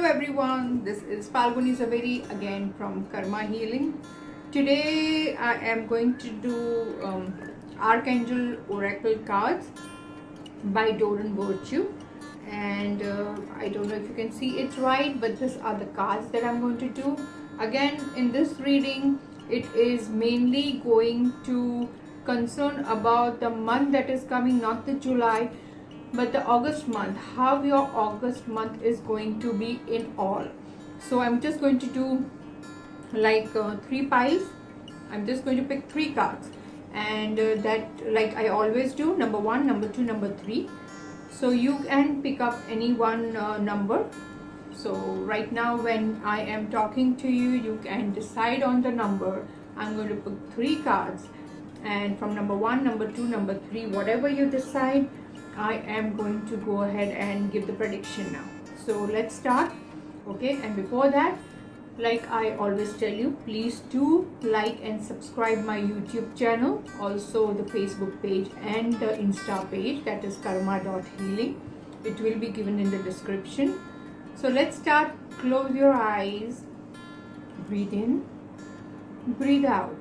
Hello everyone, this is Falguni Zaveri again from Karma Healing. Today I am going to do Archangel Oracle cards by Doran Virtue, and I don't know if you can see it right, but these are the cards that I'm going to do. Again, in this reading it is mainly going to concern about the month that is coming, not the July but the August month, how your August month is going to be in all. So I'm just going to do like 3 piles. I'm just going to pick 3 cards, and that, like I always do, number 1, number 2, number 3. So you can pick up any one number. So right now when I am talking to you, you can decide on the number. I'm going to pick 3 cards, and from number 1, number 2, number 3, whatever you decide, I am going to go ahead and give the prediction now. So let's start. Okay, and before that, like I always tell you, please do like and subscribe my YouTube channel, also the Facebook page and the Insta page, that is karma.healing. It will be given in the description. So let's start. Close your eyes, breathe in, breathe out.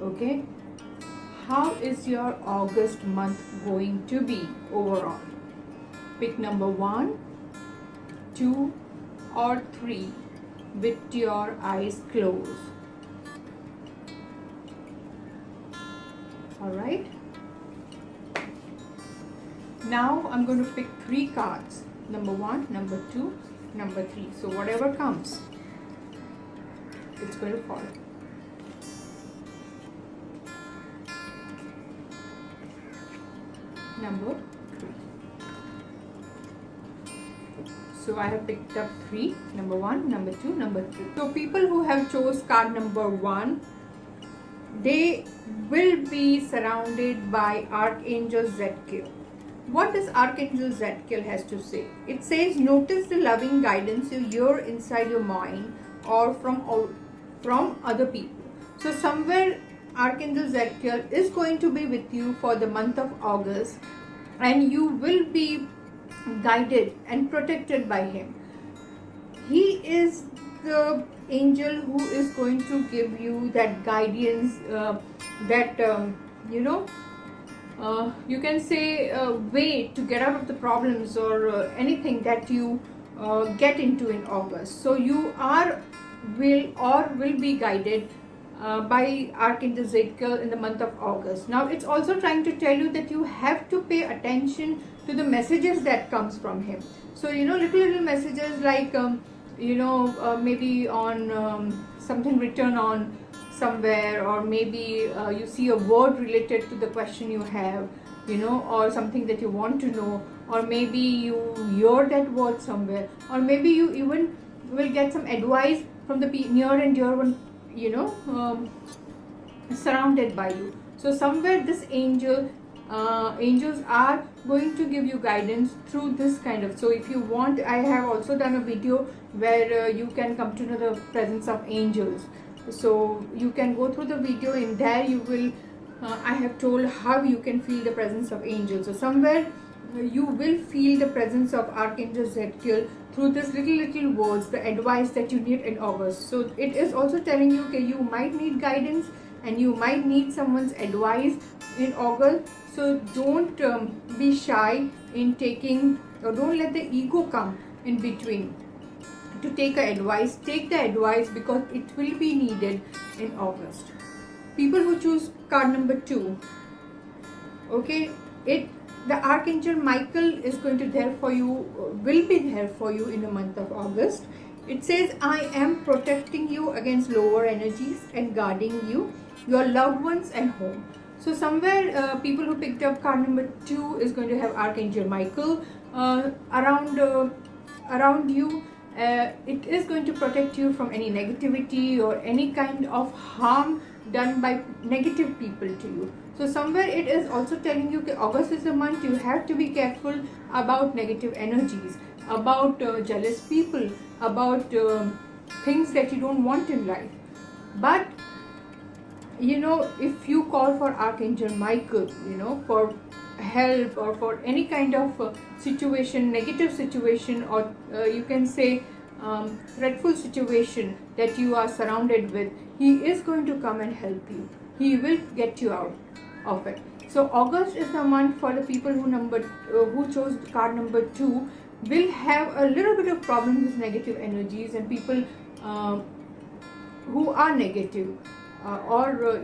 Okay, how is your August month going to be overall? Pick number 1, 2 or 3 with your eyes closed. Alright, now I'm going to pick 3 cards, number 1, number 2, number 3. So whatever comes, it's going to fall. Number 3. So I have picked up 3, number 1, number 2, number 3. So people who have chose card number 1, they will be surrounded by Archangel Zadkiel. What does Archangel Zadkiel has to say? It says, notice the loving guidance you hear inside your mind or from other people. So somewhere Archangel Zadkiel is going to be with you for the month of August, and you will be guided and protected by him. He is the angel who is going to give you that guidance, you can say way to get out of the problems or anything that you get into in August. So you will be guided by Archangel Zadkiel in the month of August. Now it's also trying to tell you that you have to pay attention to the messages that comes from him. So little messages like maybe on something written on somewhere, or maybe you see a word related to the question you have, or something that you want to know, or maybe you hear that word somewhere, or maybe you even will get some advice from the near and dear one, surrounded by you. So somewhere this angels are going to give you guidance through this kind of. So if you want, I have also done a video where you can come to know the presence of angels. So you can go through the video. In there you will I have told how you can feel the presence of angels. So somewhere you will feel the presence of Archangel Zadkiel through this little words, the advice that you need in August. So it is also telling you, okay, you might need guidance and you might need someone's advice in August. So don't be shy in taking, or don't let the ego come in between to take advice. Take the advice because it will be needed in August. People who choose card number 2, okay, the Archangel Michael is going to will be there for you in the month of August. It says, I am protecting you against lower energies and guarding you, your loved ones and home. So somewhere people who picked up card number 2 is going to have Archangel Michael around you. It is going to protect you from any negativity or any kind of harm done by negative people to you. So somewhere it is also telling you that August is a month you have to be careful about negative energies, about jealous people, about things that you don't want in life. But if you call for Archangel Michael, for help or for any kind of situation, negative situation, or you can say dreadful situation that you are surrounded with, he is going to come and help you. He will get you out of it. So August is the month for the people who chose card number 2 will have a little bit of problem with negative energies and people who are negative or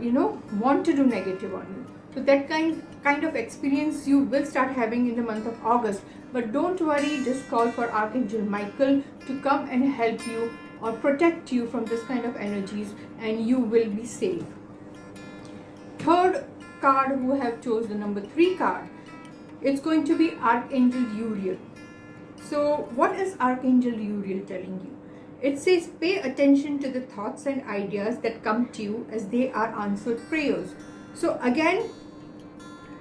want to do negative on you. So that kind of experience you will start having in the month of August. But don't worry, just call for Archangel Michael to come and help you or protect you from this kind of energies, and you will be safe. Third card who have chose the number 3 card, it's going to be Archangel Uriel. So what is Archangel Uriel telling you? It says pay attention to the thoughts and ideas that come to you as they are answered prayers. So again,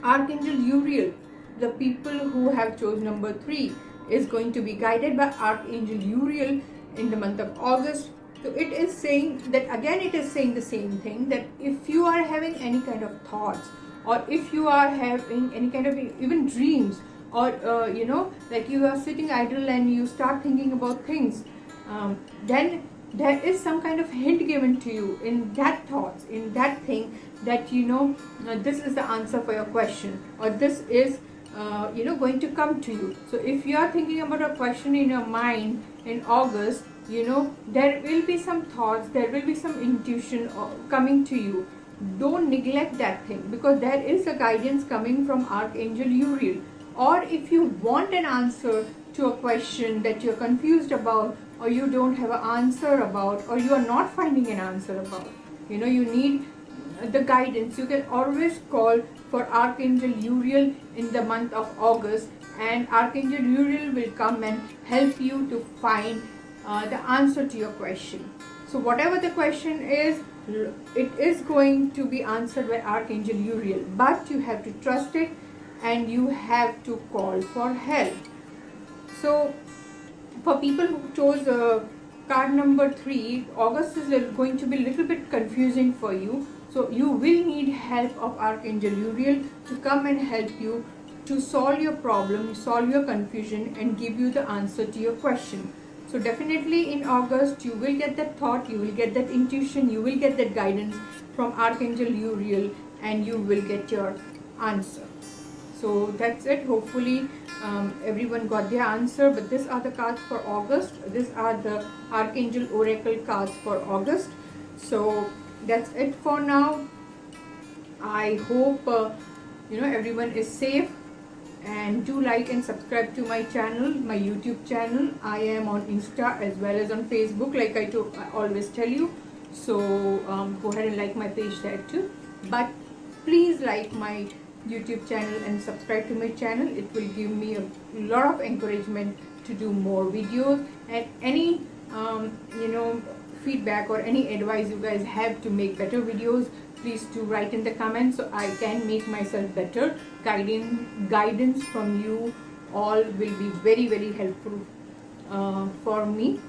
Archangel Uriel, the people who have chosen number 3, is going to be guided by Archangel Uriel in the month of August. So it is saying that, again it is saying the same thing, that if you are having any kind of thoughts, or if you are having any kind of even dreams, or like you are sitting idle and you start thinking about things, then there is some kind of hint given to you in that thoughts, in that thing, that this is the answer for your question, or this is going to come to you. So if you are thinking about a question in your mind in August, there will be some thoughts, there will be some intuition coming to you. Don't neglect that thing, because there is a guidance coming from Archangel Uriel. Or if you want an answer to a question that you're confused about, or you don't have an answer about, or you are not finding an answer about, you need the guidance, you can always call for Archangel Uriel in the month of August, and Archangel Uriel will come and help you to find the answer to your question. So whatever the question is, it is going to be answered by Archangel Uriel, but you have to trust it and you have to call for help. So for people who chose card number 3, August is going to be a little bit confusing for you. So you will need help of Archangel Uriel to come and help you to solve your problem, solve your confusion, and give you the answer to your question. So definitely in August you will get that thought, you will get that intuition, you will get that guidance from Archangel Uriel, and you will get your answer. So that's it. Hopefully everyone got their answer. But these are the cards for August. These are the Archangel Oracle cards for August. So that's it for now. I hope everyone is safe, and do like and subscribe to my channel, my YouTube channel. I am on Insta as well as on Facebook, like I always tell you. So go ahead and like my page there too. But please like my YouTube channel and subscribe to my channel. It will give me a lot of encouragement to do more videos, and any feedback or any advice you guys have to make better videos, please do write in the comments so I can make myself better. Guidance from you all will be very, very helpful for me.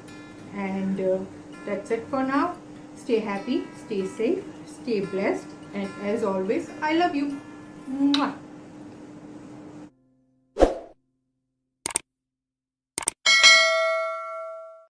And that's it for now. Stay happy, stay safe, stay blessed, and as always, I love you. Mwah.